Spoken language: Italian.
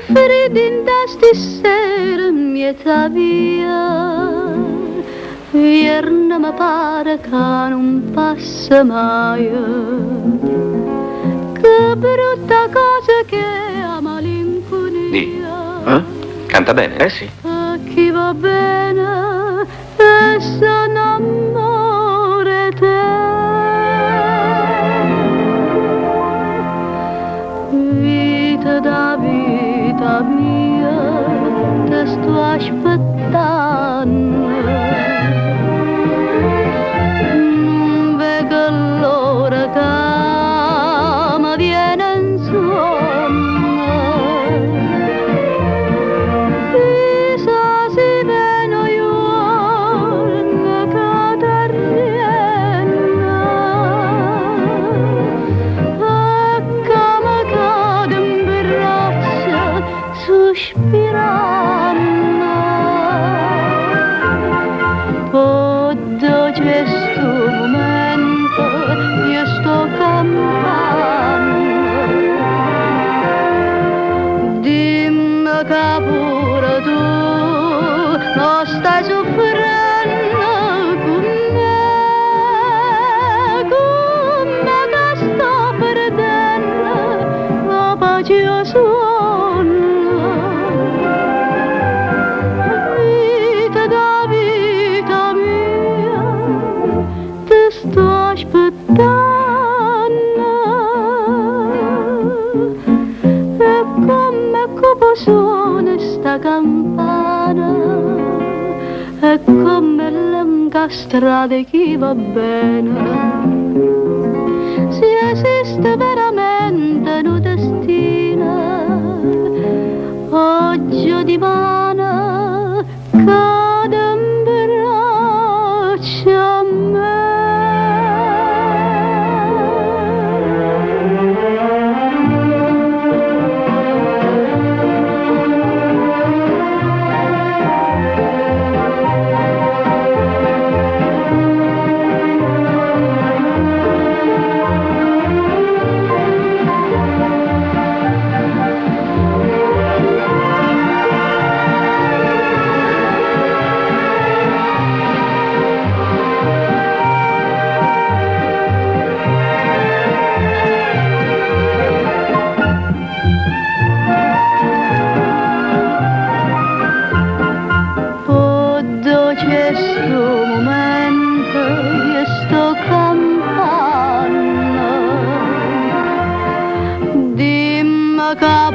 Fredin sti sera mieta via, ieri mi pare che non passa mai. Che brutta cosa che è malinconia. Canta bene? Sì. A chi va bene e se n'amore te. Vita da vita mia, te sto aspettando. Non vedo l'ora che mi viene in sonno. Chissà se vedo io che ti rienna. Che mi cade in braccia sospirando. Poddo questo momento io sto cantando. Dimmi che pure tu non stai soffrendo con me che sto perdendo la pace io sonno. Vita da vita mia, ti sto aspettando. E come suona sta campana, e come l'incastra di chi va bene. Se esiste veramente un destino, oggi o dimani cade in braccia a me. Questo momento io sto campando. Dimmi che